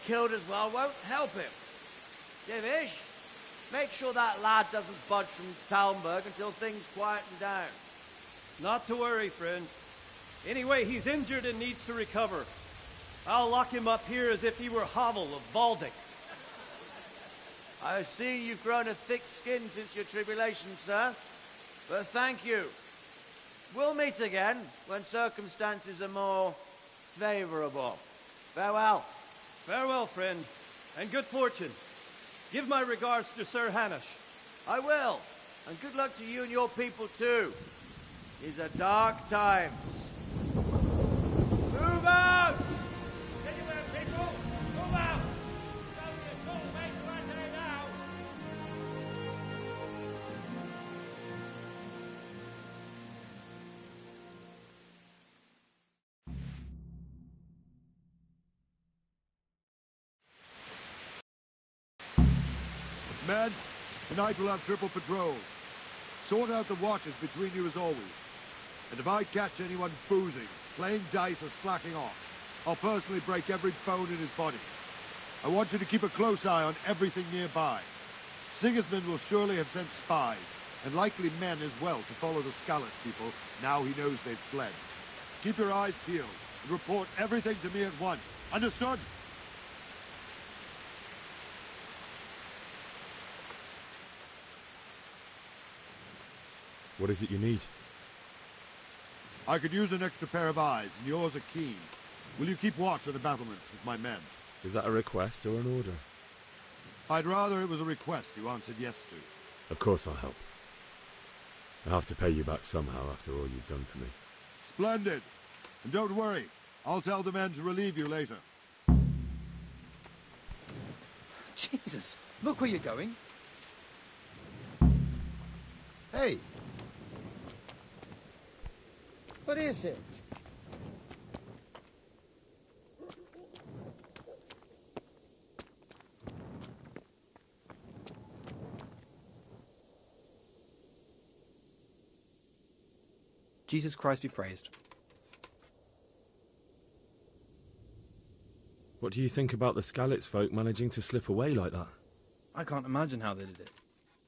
killed as well won't help him. Divish, make sure that lad doesn't budge from Talmberg until things quieten down. Not to worry, friend. Anyway, he's injured and needs to recover. I'll lock him up here as if he were Havel of Baldic. I see you've grown a thick skin since your tribulation, sir. But thank you. We'll meet again when circumstances are more favorable. Farewell. Farewell, friend, and good fortune. Give my regards to Sir Hanush. I will, and good luck to you and your people too. These are dark times. Move out! Anywhere, people! Move out! Don't be a troublemaker right there now! Men, tonight we'll have triple patrols. Sort out the watches between you as always. And if I catch anyone boozing, playing dice or slacking off, I'll personally break every bone in his body. I want you to keep a close eye on everything nearby. Sigismund will surely have sent spies, and likely men as well, to follow the Skalitz people now he knows they've fled. Keep your eyes peeled, and report everything to me at once. Understood? What is it you need? I could use an extra pair of eyes, and yours are keen. Will you keep watch on the battlements with my men? Is that a request or an order? I'd rather it was a request you answered yes to. Of course I'll help. I'll have to pay you back somehow after all you've done for me. Splendid! And don't worry, I'll tell the men to relieve you later. Jesus, look where you're going. Hey! What is it? Jesus Christ be praised. What do you think about the Skalitz folk managing to slip away like that? I can't imagine how they did it.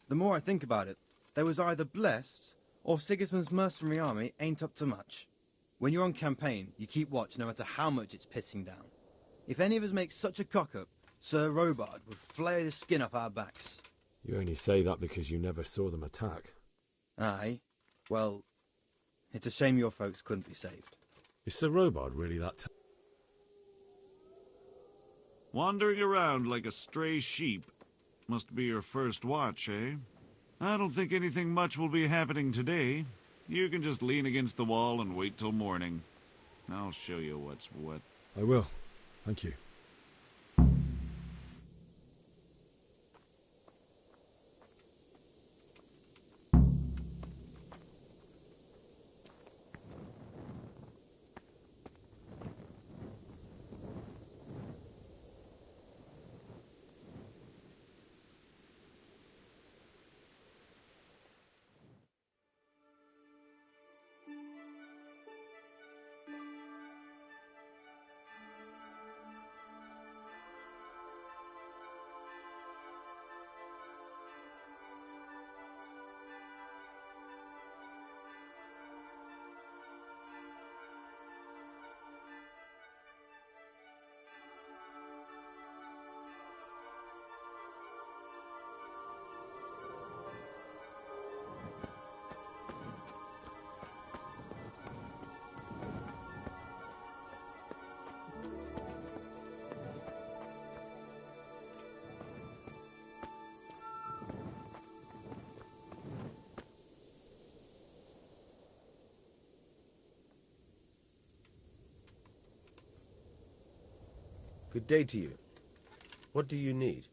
The more I think about it, they was either blessed, or Sigismund's mercenary army ain't up to much. When you're on campaign, you keep watch no matter how much it's pissing down. If any of us make such a cock-up, Sir Robard would flay the skin off our backs. You only say that because you never saw them attack. Aye. Well, it's a shame your folks couldn't be saved. Is Sir Robard really that Wandering around like a stray sheep. Must be your first watch, eh? I don't think anything much will be happening today. You can just lean against the wall and wait till morning. I'll show you what's what. I will. Thank you. Good day to you. What do you need?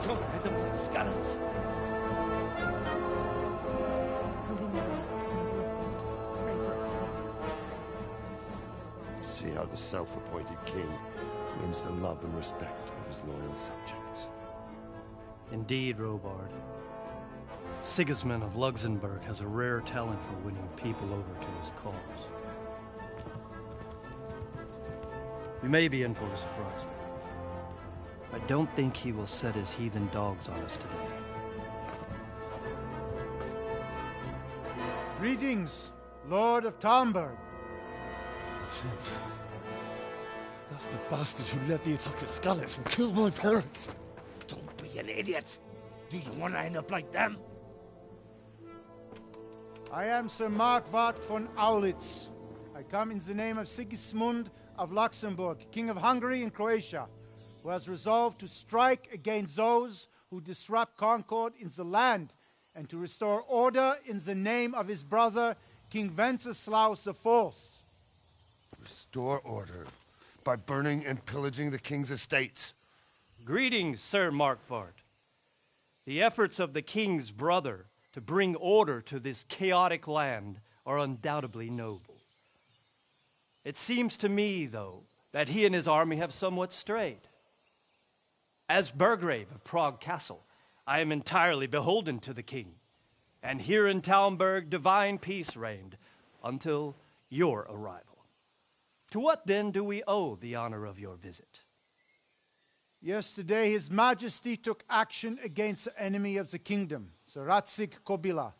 Come, edible scallops. Holy Mary, Mother of God, pray for us sinners. See how the self-appointed king wins the love and respect of his loyal subjects. Indeed, Robard. Sigismund of Luxembourg has a rare talent for winning people over to his cause. You may be in for a surprise, though. I don't think he will set his heathen dogs on us today. Greetings, Lord of Talmberg. That's the bastard who led the attack at Scarlet and killed my parents. Don't be an idiot. Do you want to end up like them? I am Sir Markvart von Aulitz. I come in the name of Sigismund of Luxembourg, King of Hungary and Croatia, who has resolved to strike against those who disrupt concord in the land and to restore order in the name of his brother, King Wenceslaus IV. Restore order by burning and pillaging the king's estates. Greetings, Sir Markvart. The efforts of the king's brother to bring order to this chaotic land are undoubtedly noble. It seems to me, though, that he and his army have somewhat strayed. As Burgrave of Prague Castle, I am entirely beholden to the king, and here in Talmberg divine peace reigned until your arrival. To what then do we owe the honor of your visit? Yesterday, His Majesty took action against the enemy of the kingdom, Sir Radzig Kobyla,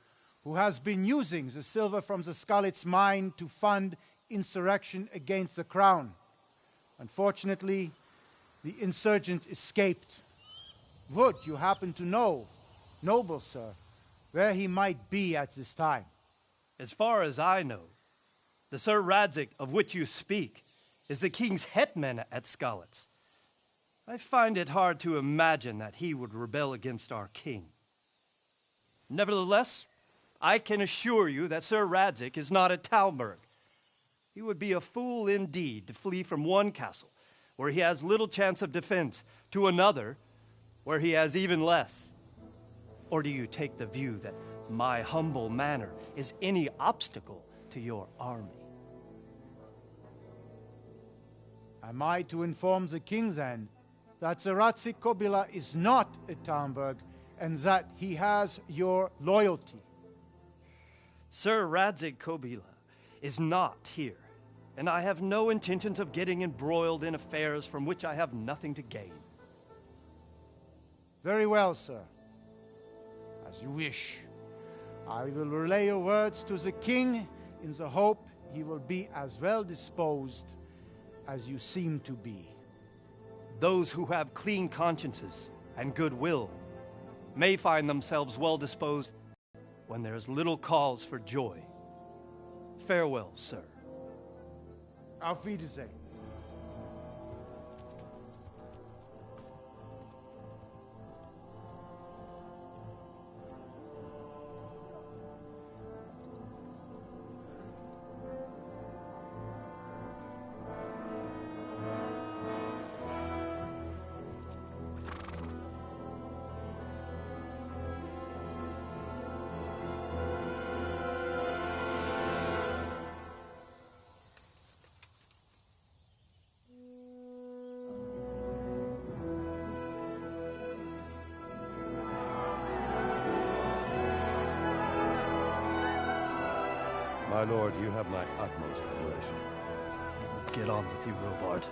who has been using the silver from the Skalitz mine to fund insurrection against the crown. Unfortunately, the insurgent escaped. Would you happen to know, noble sir, where he might be at this time? As far as I know, the Sir Radzig of which you speak is the king's hetman at Skalitz. I find it hard to imagine that he would rebel against our king. Nevertheless, I can assure you that Sir Radzig is not at Talmberg. He would be a fool indeed to flee from one castle, where he has little chance of defense, to another, where he has even less. Or do you take the view that my humble manner is any obstacle to your army? Am I to inform the king then that Sir Radzig Kobyla is not at Talmberg and that he has your loyalty? Sir Radzig Kobyla is not here, and I have no intentions of getting embroiled in affairs from which I have nothing to gain. Very well, sir. As you wish. I will relay your words to the king in the hope he will be as well disposed as you seem to be. Those who have clean consciences and goodwill may find themselves well disposed when there is little cause for joy. Farewell, sir. Auf Wiedersehen. My lord, you have my utmost admiration. Get on with you, Robard.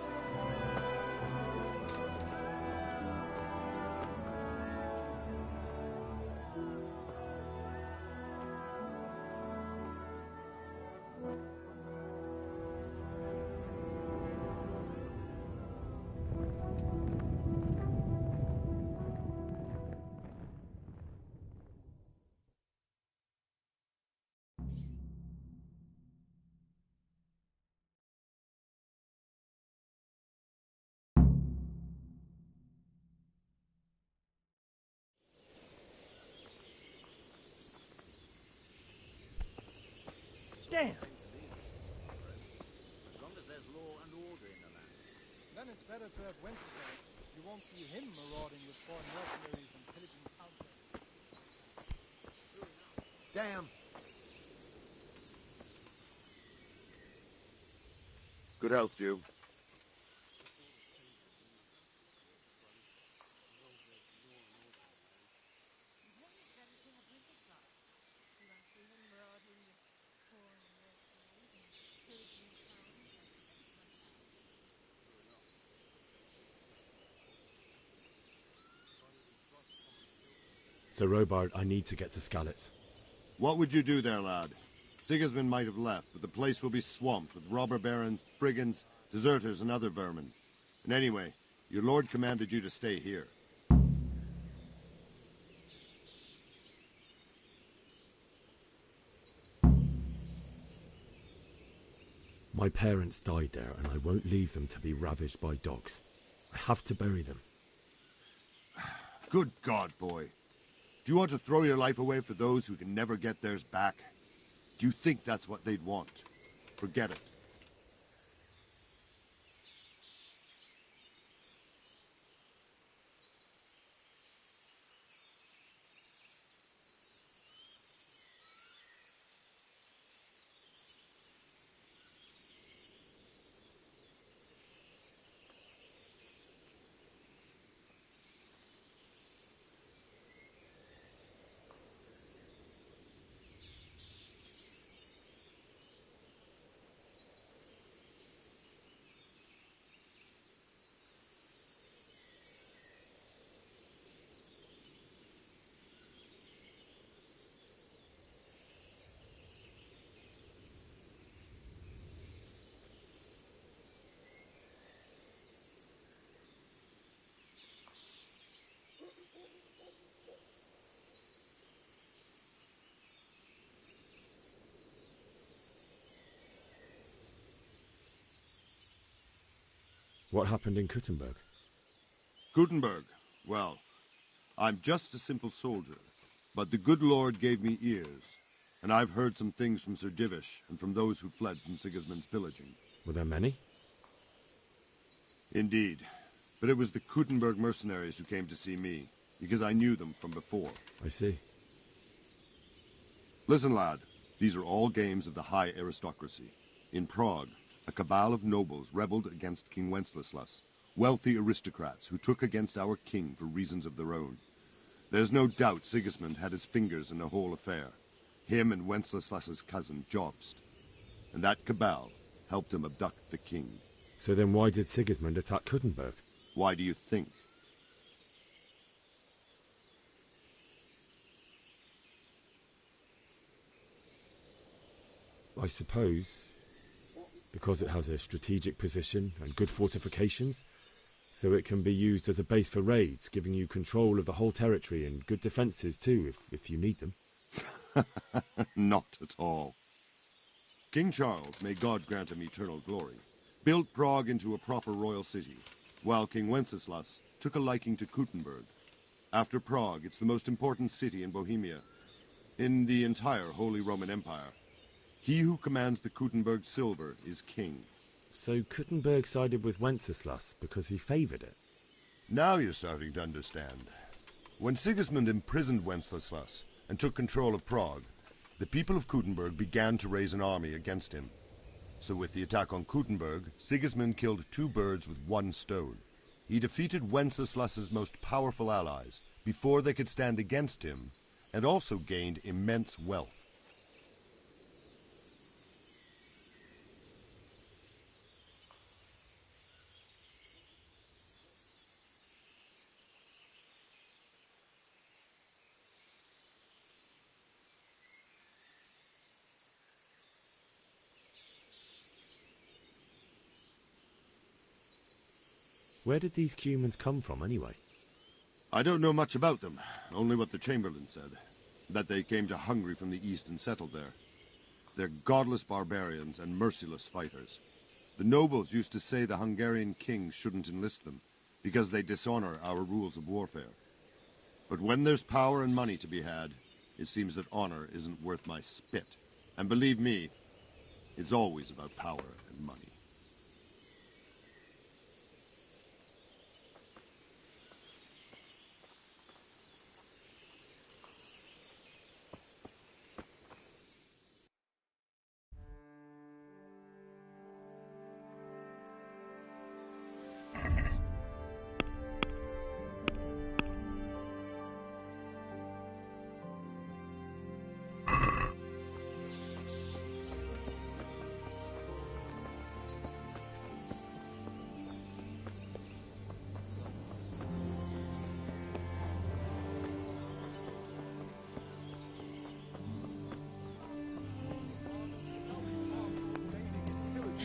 Damn! As long as there's law and order in the land. Then it's better to have Wenceslas. You won't see him marauding with foreign mercenaries and pillaging towns. Damn. Good health, Jew. Sir Robard, I need to get to Skalitz. What would you do there, lad? Sigismund might have left, but the place will be swamped with robber barons, brigands, deserters, and other vermin. And anyway, your lord commanded you to stay here. My parents died there, and I won't leave them to be ravaged by dogs. I have to bury them. Good God, boy. Do you want to throw your life away for those who can never get theirs back? Do you think that's what they'd want? Forget it. What happened in Kuttenberg? Gutenberg. Well, I'm just a simple soldier, but the good Lord gave me ears, and I've heard some things from Sir Divish and from those who fled from Sigismund's pillaging. Were there many? Indeed, but it was the Kuttenberg mercenaries who came to see me, because I knew them from before. I see. Listen, lad, these are all games of the high aristocracy. In Prague, a cabal of nobles rebelled against King Wenceslas, wealthy aristocrats who took against our king for reasons of their own. There's no doubt Sigismund had his fingers in the whole affair, him and Wenceslas's cousin Jobst. And that cabal helped him abduct the king. So then why did Sigismund attack Kuttenberg? Why do you think? I suppose because it has a strategic position and good fortifications, so it can be used as a base for raids, giving you control of the whole territory and good defences too, if you need them. Not at all. King Charles, may God grant him eternal glory, built Prague into a proper royal city, while King Wenceslas took a liking to Kuttenberg. After Prague, it's the most important city in Bohemia, in the entire Holy Roman Empire. He who commands the Kuttenberg silver is king. So Kuttenberg sided with Wenceslas because he favoured it? Now you're starting to understand. When Sigismund imprisoned Wenceslas and took control of Prague, the people of Kuttenberg began to raise an army against him. So with the attack on Kuttenberg, Sigismund killed two birds with one stone. He defeated Wenceslas's most powerful allies before they could stand against him, and also gained immense wealth. Where did these Cumans come from, anyway? I don't know much about them, only what the Chamberlain said. That they came to Hungary from the east and settled there. They're godless barbarians and merciless fighters. The nobles used to say the Hungarian king shouldn't enlist them, because they dishonor our rules of warfare. But when there's power and money to be had, it seems that honor isn't worth my spit. And believe me, it's always about power and money.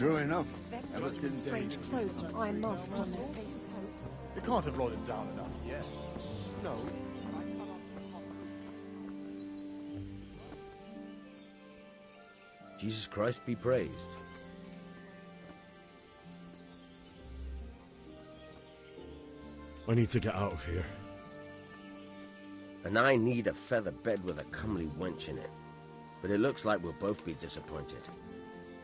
True enough. Strange clothes and iron masks on their face. You can't have rolled it down enough yet. No. Jesus Christ be praised. I need to get out of here. And I need a feather bed with a comely wench in it. But it looks like we'll both be disappointed.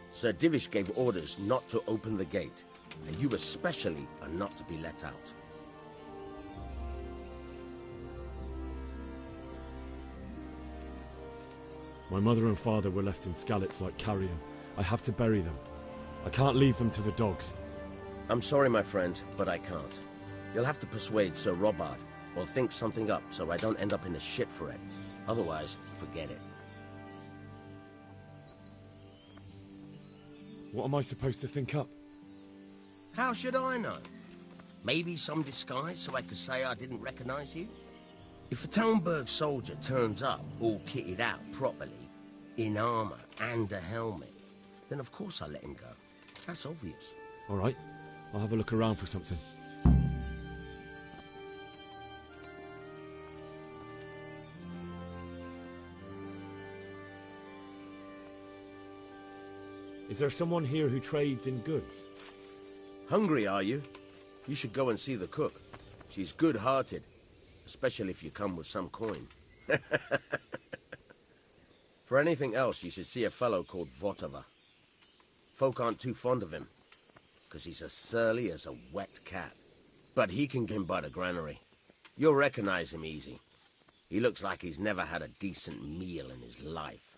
Sir Divish gave orders not to open the gate, and you especially are not to be let out. My mother and father were left in Skalitz like carrion. I have to bury them. I can't leave them to the dogs. I'm sorry, my friend, but I can't. You'll have to persuade Sir Robard, or think something up so I don't end up in a shit for it. Otherwise, forget it. What am I supposed to think up? How should I know? Maybe some disguise so I could say I didn't recognize you? If a Talmberg soldier turns up all kitted out properly, in armor and a helmet, then of course I let him go. That's obvious. All right, I'll have a look around for something. Is there someone here who trades in goods? Hungry, are you? You should go and see the cook. She's good-hearted, especially if you come with some coin. For anything else, you should see a fellow called Votava. Folk aren't too fond of him, because he's as surly as a wet cat. But he can get by the granary. You'll recognize him easy. He looks like he's never had a decent meal in his life.